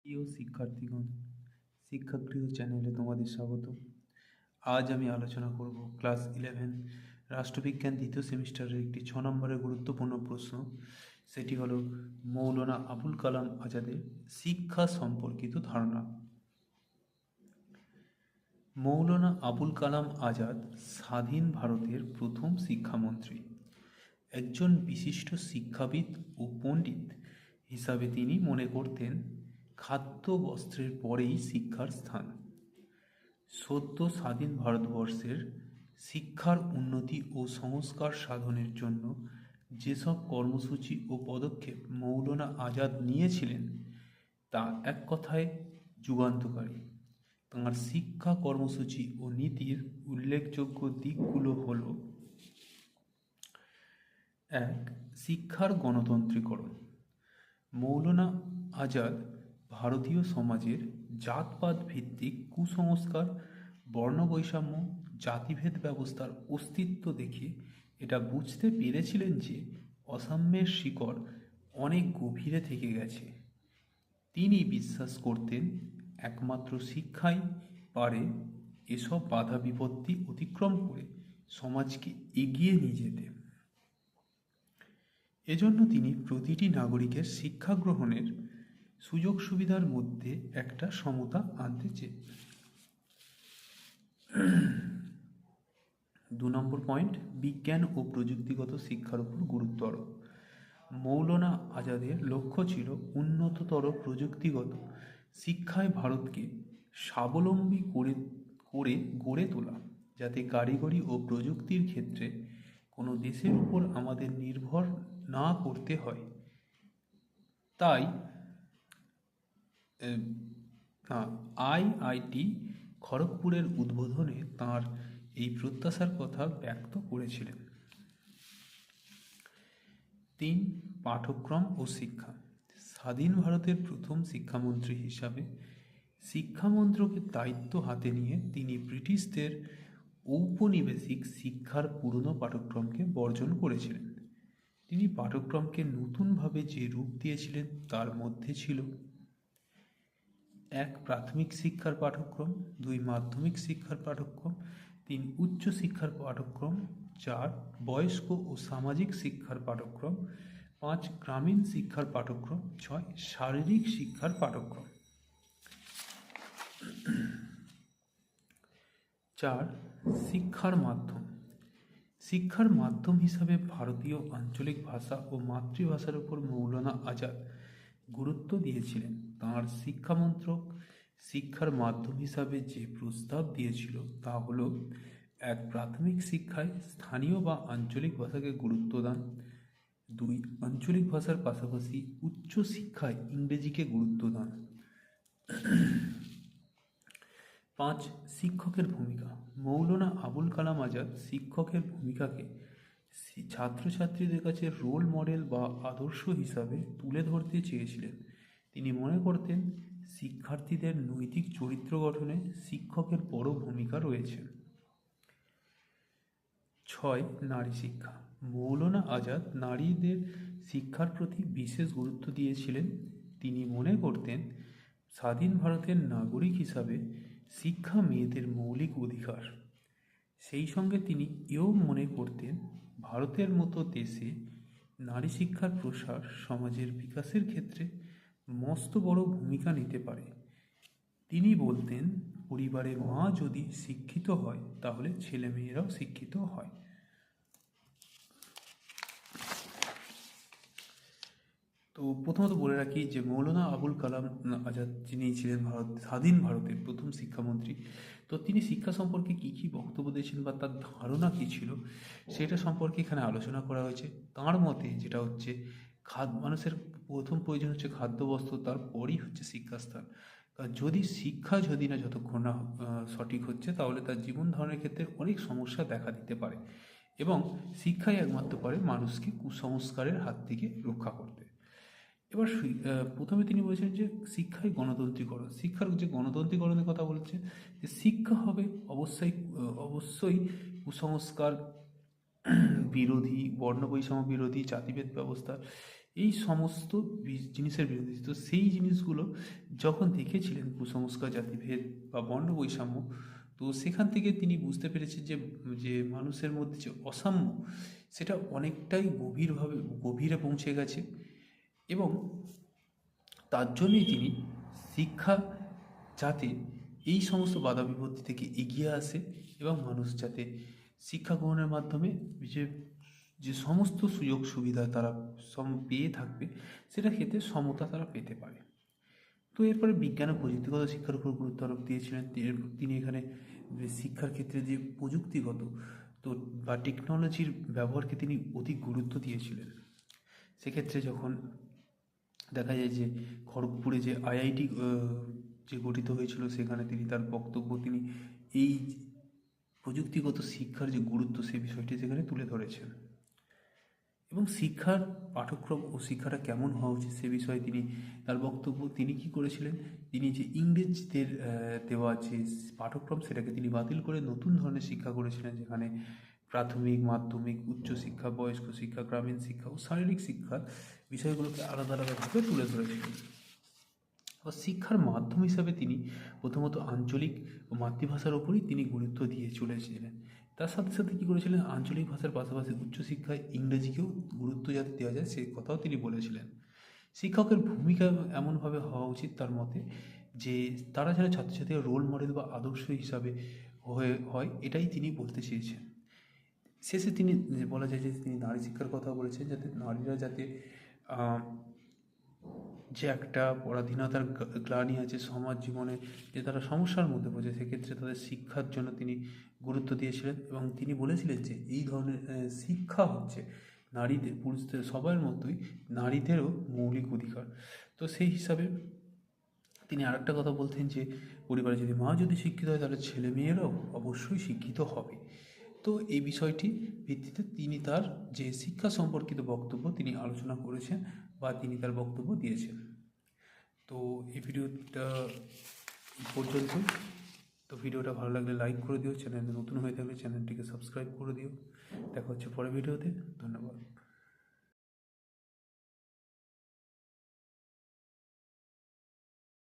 প্রিয় শিক্ষার্থীগণ, শিক্ষাগৃহ চ্যানেলে তোমাদের স্বাগত। আজ আমি আলোচনা করব ক্লাস 11 রাষ্ট্রবিজ্ঞান দ্বিতীয় সেমিস্টারের একটি 6 নম্বরের গুরুত্বপূর্ণ প্রশ্ন। সেটি হলো মৌলানা আবুল কালাম আজাদের শিক্ষা সম্পর্কিত ধারণা। মৌলানা আবুল কালাম আজাদ স্বাধীন ভারতের প্রথম শিক্ষামন্ত্রী। একজন বিশিষ্ট শিক্ষাবিদ ও পণ্ডিত হিসাবে তিনি মনে করতেন খাদ্য বস্ত্রের পরেই শিক্ষার স্থান। সদ্য স্বাধীন ভারতবর্ষের শিক্ষার উন্নতি ও সংস্কার সাধনের জন্য যেসব কর্মসূচি ও পদক্ষেপ মৌলানা আজাদ নিয়েছিলেন তা এক কথায় যুগান্তকারী। তাঁর শিক্ষা কর্মসূচি ও নীতির উল্লেখযোগ্য দিকগুলো হল: 1. শিক্ষার গণতন্ত্রীকরণ। মৌলানা আজাদ ভারতীয় সমাজের জাতপাত ভিত্তিক কুসংস্কার, বর্ণবৈষম্য, জাতিভেদ ব্যবস্থার অস্তিত্ব দেখে এটা বুঝতে পেরেছিলেন যে অসাম্যের শিকড় অনেক গভীরে থেকে গেছে। তিনি বিশ্বাস করতেন একমাত্র শিক্ষাই পারে এসব বাধা বিপত্তি অতিক্রম করে সমাজকে এগিয়ে নিয়ে যেতে। এজন্য তিনি প্রতিটি নাগরিকের শিক্ষা গ্রহণের সুযোগ সুবিধার মধ্যে একটা সমতা আনতে চেয়েছেন। 2 নম্বর পয়েন্ট, বিজ্ঞান ও প্রযুক্তিগত শিক্ষার উপর গুরুত্ব আরোপ। মৌলানা আজাদের লক্ষ্য ছিল উন্নততর প্রযুক্তিগত শিক্ষায় ভারতকে স্বাবলম্বী করে গড়ে তোলা, যাতে কারিগরি ও প্রযুক্তির ক্ষেত্রে কোনো দেশের উপর আমাদের নির্ভর না করতে হয়। তাই আইআইটি খড়গপুরের উদ্বোধনে তাঁর এই প্রত্যাশার কথা ব্যক্ত করেছিলেন। 3. পাঠ্যক্রম ও শিক্ষা। স্বাধীন ভারতের প্রথম শিক্ষামন্ত্রী হিসাবে শিক্ষামন্ত্রকের দায়িত্ব হাতে নিয়ে তিনি ব্রিটিশদের ঔপনিবেশিক শিক্ষার পুরনো পাঠ্যক্রমকে বর্জন করেছিলেন। তিনি পাঠ্যক্রমকে নতুনভাবে যে রূপ দিয়েছিলেন তার মধ্যে ছিল: 1. প্রাথমিক শিক্ষার পাঠ্যক্রম, 2. মাধ্যমিক শিক্ষার পাঠ্যক্রম, 3. উচ্চ শিক্ষার পাঠ্যক্রম, 4. বয়স্ক ও সামাজিক শিক্ষার পাঠ্যক্রম, 5. গ্রামীণ শিক্ষার পাঠ্যক্রম, 6. শারীরিক শিক্ষার পাঠ্যক্রম। 4. শিক্ষার মাধ্যম। শিক্ষার মাধ্যম হিসাবে ভারতীয় আঞ্চলিক ভাষা ও মাতৃভাষার উপর মৌলানা আজাদ গুরুত্ব দিয়েছিলেন। তাঁর শিক্ষামন্ত্রক শিক্ষার মাধ্যম হিসাবে যে প্রস্তাব দিয়েছিল তা হল: 1. প্রাথমিক শিক্ষায় স্থানীয় বা আঞ্চলিক ভাষাকে গুরুত্ব দান, 2. আঞ্চলিক ভাষার পাশাপাশি উচ্চ শিক্ষায় ইংরেজিকে গুরুত্ব দান, 5. শিক্ষকের ভূমিকা। মৌলানা আবুল কালাম আজাদ শিক্ষকের ভূমিকাকে ছাত্রছাত্রীদের কাছে রোল মডেল বা আদর্শ হিসাবে তুলে ধরতে চেয়েছিলেন। তিনি মনে করতেন শিক্ষার্থীদের নৈতিক চরিত্র গঠনে শিক্ষকের বড় ভূমিকা রয়েছে। 6. নারী শিক্ষা। মৌলানা আজাদ নারীদের শিক্ষার প্রতি বিশেষ গুরুত্ব দিয়েছিলেন। তিনি মনে করতেন স্বাধীন ভারতের নাগরিক হিসাবে শিক্ষা মেয়েদের মৌলিক অধিকার। সেই সঙ্গে তিনি এও মনে করতেন ভারতের মতো দেশে নারী শিক্ষার প্রসার সমাজের বিকাশের ক্ষেত্রে মস্ত বড় ভূমিকা নিতে পারে। তিনি বলতেন পরিবারে মা যদি শিক্ষিত হয় তাহলে ছেলেমেয়েরাও শিক্ষিত হয়। তো প্রথমত বলে রাখি যে মৌলানা আবুল কালাম আজাদ যিনি ছিলেন স্বাধীন ভারতের প্রথম শিক্ষামন্ত্রী, তো তিনি শিক্ষা সম্পর্কে কী কী বক্তব্য দিয়েছেন বা তার ধারণা কী ছিল সেটা সম্পর্কে এখানে আলোচনা করা হয়েছে। তাঁর মতে যেটা হচ্ছে মানুষের প্রথম প্রয়োজন হচ্ছে খাদ্য বস্ত্র, তারপরই হচ্ছে শিক্ষাস্থান। যদি শিক্ষা না যতক্ষণ না সঠিক হচ্ছে তাহলে তার জীবন ধারণের ক্ষেত্রে অনেক সমস্যা দেখা দিতে পারে, এবং শিক্ষাই একমাত্র পারে মানুষকে কুসংস্কারের হাত থেকে রক্ষা করতে। এবার প্রথমে তিনি বলেছেন যে শিক্ষাই গণতন্ত্রীকরণ। শিক্ষার যে গণতন্ত্রীকরণের কথা বলছে, যে শিক্ষা হবে অবশ্যই কুসংস্কার বিরোধী, বর্ণবৈষম্য বিরোধী, জাতিভেদ ব্যবস্থা এই সমস্ত জিনিসের বিরোধী। তো সেই জিনিসগুলো যখন দেখেছিলেন কুসংস্কার, জাতিভেদ বা বর্ণ বৈষম্য, তো সেখান থেকে তিনি বুঝতে পেরেছেন যে যে মানুষের মধ্যে যে অসাম্য সেটা অনেকটাই গভীরে পৌঁছে গেছে, এবং তার জন্যই তিনি শিক্ষা যাতে এই সমস্ত বাধা বিপত্তি থেকে এগিয়ে আসে এবং মানুষ যাতে শিক্ষা গ্রহণের মাধ্যমে যে যে সমস্ত সুযোগ সুবিধা তারা পেয়ে থাকবে সেটা ক্ষেত্রে সমতা তারা পেতে পারে। তো এরপরে বিজ্ঞান ও প্রযুক্তিগত শিক্ষার উপর গুরুত্ব আরোপ দিয়েছিলেন তিনি। এখানে শিক্ষার ক্ষেত্রে যে প্রযুক্তিগত তো বা টেকনোলজির ব্যবহারকে তিনি অধিক গুরুত্ব দিয়েছিলেন। সেক্ষেত্রে যখন দেখা যায় যে খড়গপুরে যে আইআইটি যে গঠিত হয়েছিল, সেখানে তিনি তার বক্তব্য তিনি এই প্রযুক্তিগত শিক্ষার যে গুরুত্ব সে বিষয়টি সেখানে তুলে ধরেছেন, এবং শিক্ষার পাঠ্যক্রম ও শিক্ষাটা কেমন হওয়া উচিত সে বিষয়ে তিনি তার বক্তব্য তিনি কী করেছিলেন, তিনি যে ইংরেজদের দেওয়া যে পাঠ্যক্রম সেটাকে তিনি বাতিল করে নতুন ধরনের শিক্ষা করেছিলেন, যেখানে প্রাথমিক, মাধ্যমিক, উচ্চশিক্ষা, বয়স্ক শিক্ষা, গ্রামীণ শিক্ষা ও শারীরিক শিক্ষার বিষয়গুলোকে আলাদা আলাদাভাবে তুলে ধরেছিলেন। আবার শিক্ষার মাধ্যম হিসাবে তিনি প্রথমত আঞ্চলিক ও মাতৃভাষার ওপরই তিনি গুরুত্ব দিয়ে চলেছিলেন। তার সাথে সাথে কী করেছিলেন, আঞ্চলিক ভাষার পাশাপাশি উচ্চশিক্ষায় ইংরেজিকেও গুরুত্ব যাতে দেওয়া যায় সেই কথাও তিনি বলেছিলেন। শিক্ষকের ভূমিকা এমনভাবে হওয়া উচিত তার মতে যে তারা যেন ছাত্রছাত্রীরা রোল মডেল বা আদর্শ হিসাবে হয়, এটাই তিনি বলতে চেয়েছেন। শেষে তিনি বলা যায় যে তিনি নারী শিক্ষার কথা বলেছেন, যাতে নারীরা যাতে যে একটা পরাধীনতার গ্লানি আছে সমাজ জীবনে, যে তারা সমস্যার মধ্যে পড়েছে, সেক্ষেত্রে তাদের শিক্ষার জন্য তিনি গুরুত্ব দিয়েছিলেন, এবং তিনি বলেছিলেন যে এই ধরনের শিক্ষা হচ্ছে নারীদের পুরুষদের সবার মতোই নারীদেরও মৌলিক অধিকার। তো সেই হিসাবে তিনি আরেকটা কথা বলতেন যে পরিবারে যদি মা যদি শিক্ষিত হয় তাহলে ছেলে মেয়েরাও অবশ্যই শিক্ষিত হবে। তো এই বিষয়টি ভিত্তিতে তিনি তার যে শিক্ষা সম্পর্কিত বক্তব্য তিনি আলোচনা করেছেন বা তিনি তার বক্তব্য দিয়েছেন। তো এই ভিডিওটা পর্যন্ত। তো ভিডিওটা ভালো লাগলে লাইক করে দিও, চ্যানেলে নতুন হয়ে থাকলে চ্যানেলটিকে সাবস্ক্রাইব করে দিও। দেখা হচ্ছে পরের ভিডিওতে। ধন্যবাদ।